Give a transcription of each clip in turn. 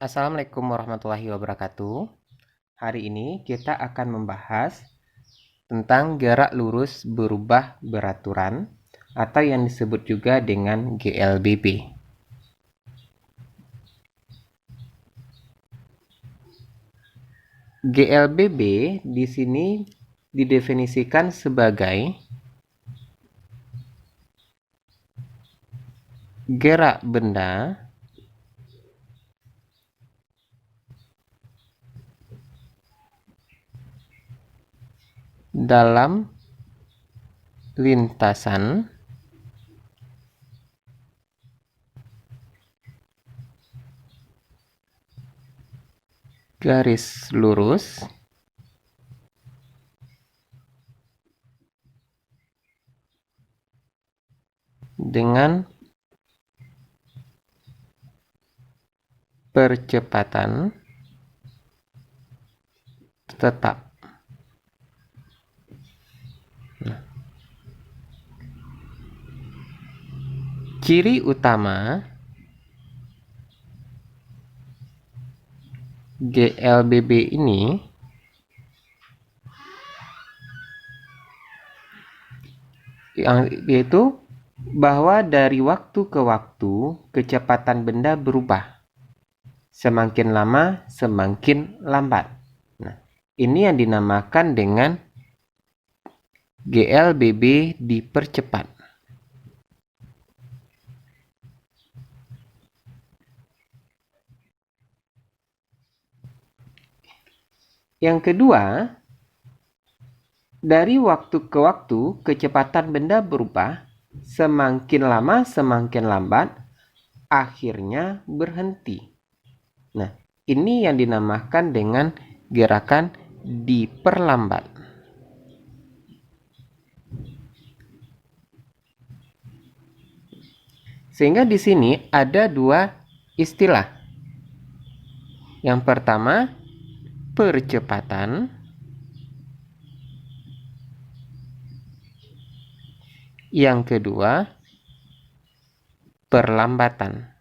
Assalamualaikum warahmatullahi wabarakatuh. Hari ini kita akan membahas tentang gerak lurus berubah beraturan atau yang disebut juga dengan GLBB. GLBB di sini didefinisikan sebagai gerak benda dalam lintasan garis lurus dengan percepatan tetap. Ciri utama GLBB ini yaitu bahwa dari waktu ke waktu kecepatan benda berubah. Semakin lama semakin lambat. Nah, ini yang dinamakan dengan GLBB dipercepat. Yang kedua, dari waktu ke waktu kecepatan benda berubah, semakin lama semakin lambat, akhirnya berhenti. Nah, ini yang dinamakan dengan gerakan diperlambat. Sehingga di sini ada dua istilah. Yang pertama, percepatan. Yang kedua, perlambatan.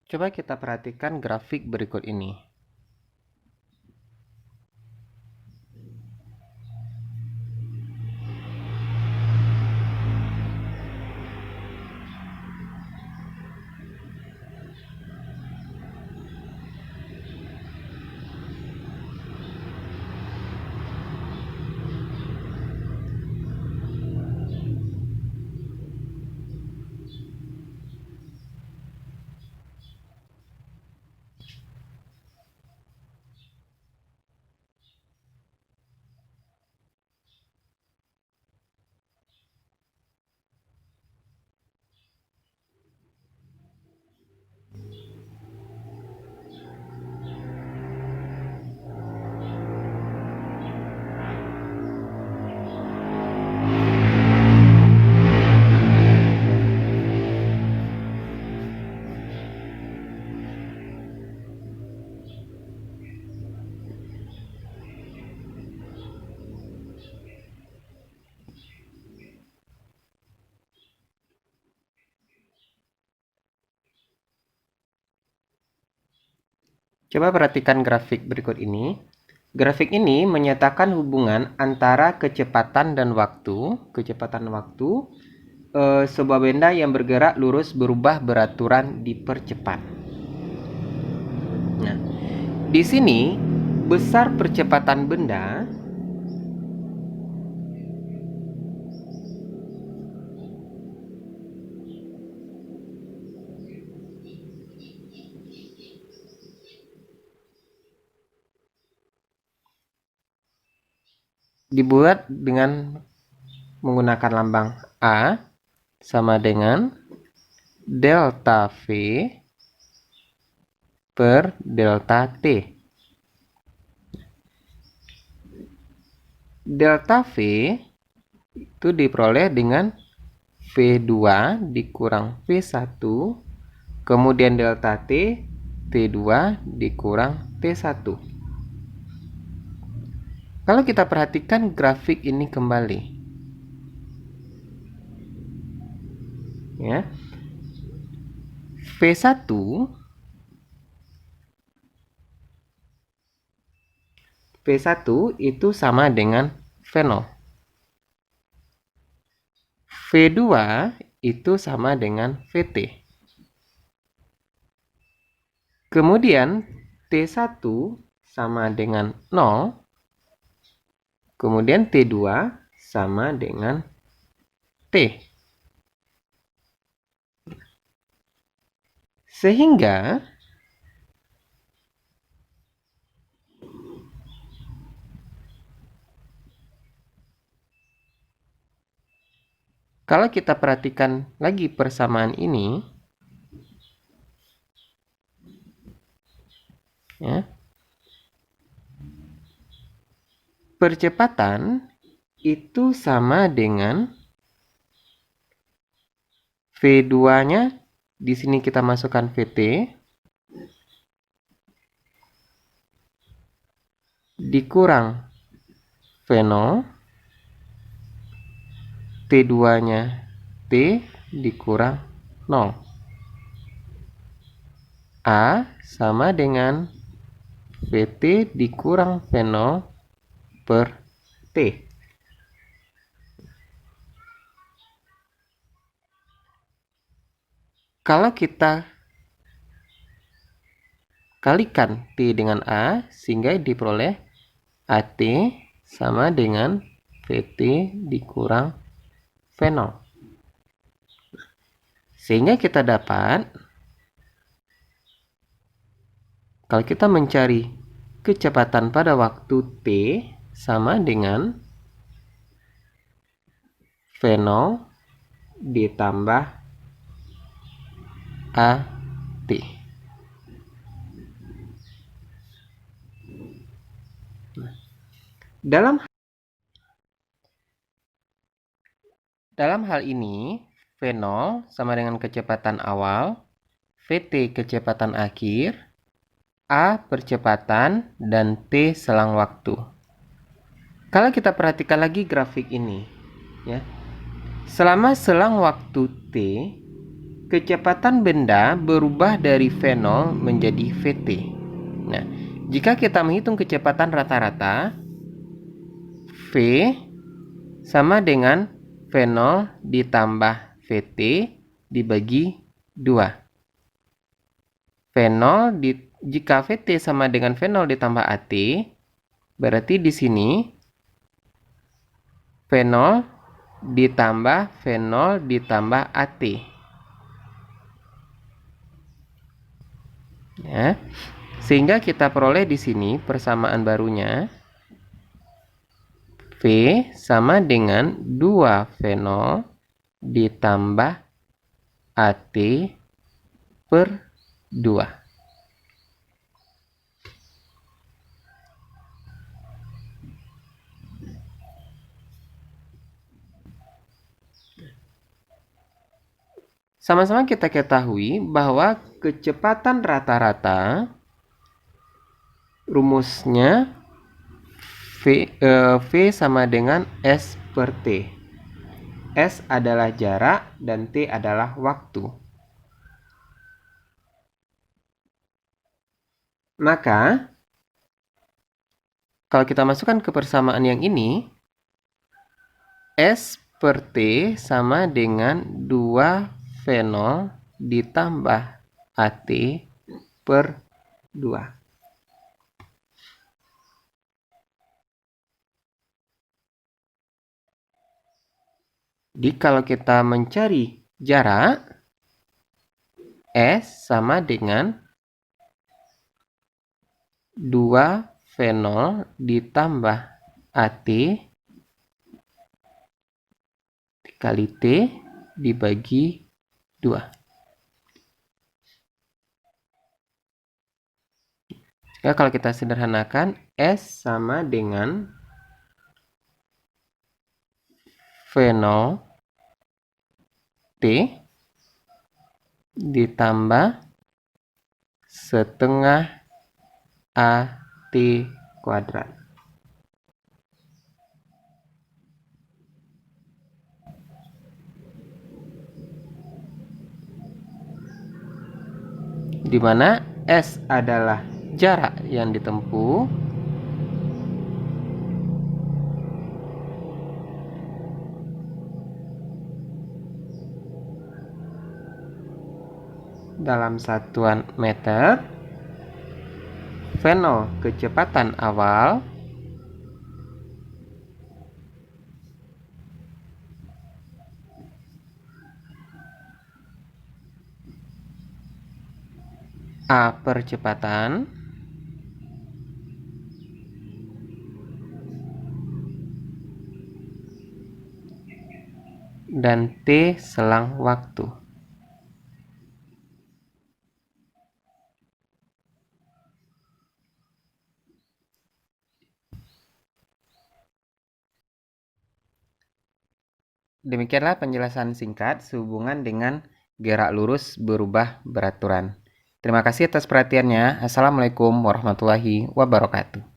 Coba kita perhatikan grafik berikut ini. Coba perhatikan grafik berikut ini. Grafik ini menyatakan hubungan antara kecepatan dan waktu. Sebuah benda yang bergerak lurus berubah beraturan dipercepat. Nah, di sini besar percepatan benda dibuat dengan menggunakan lambang A sama dengan delta V per delta T. Delta V itu diperoleh dengan V2 dikurang V1, kemudian delta T, T2 dikurang T1. Kalau kita perhatikan grafik ini kembali, ya, V1 itu sama dengan V0. V2 itu sama dengan VT. Kemudian T1 sama dengan 0. Kemudian T2 sama dengan T. Sehingga kalau kita perhatikan lagi persamaan ini, ya, percepatan itu sama dengan V2-nya, di sini kita masukkan VT, dikurang V0, T2-nya T dikurang 0. A sama dengan VT dikurang V0 per T. Kalau kita kalikan T dengan A, sehingga diperoleh AT sama dengan VT dikurang V0. Sehingga kita dapat, kalau kita mencari kecepatan pada waktu T sama dengan V0 ditambah AT. Dalam hal ini, V0 sama dengan kecepatan awal, VT kecepatan akhir, A percepatan, dan T selang waktu. Kalau kita perhatikan lagi grafik ini, ya, selama selang waktu T, kecepatan benda berubah dari V0 menjadi VT. Nah, jika kita menghitung kecepatan rata-rata, V sama dengan V0 ditambah VT dibagi 2. Jika VT sama dengan V0 ditambah AT, berarti di sini V0 ditambah V0 ditambah AT. Ya. Sehingga kita peroleh di sini persamaan barunya V sama dengan 2 V0 ditambah AT per 2. Sama-sama kita ketahui bahwa kecepatan rata-rata rumusnya V sama dengan S per T. S adalah jarak dan T adalah waktu. Maka, kalau kita masukkan ke persamaan yang ini, S per T sama dengan 2 V0 ditambah AT per 2. Jadi kalau kita mencari jarak, S sama dengan 2 V0 ditambah AT dikali T dibagi 2. Ya, kalau kita sederhanakan, S sama dengan V0 T ditambah setengah AT kuadrat. di mana S adalah jarak yang ditempuh, dalam satuan meter, V0 kecepatan awal, A percepatan, dan T selang waktu. Demikianlah penjelasan singkat sehubungan dengan gerak lurus berubah beraturan. Terima kasih atas perhatiannya. Assalamualaikum warahmatullahi wabarakatuh.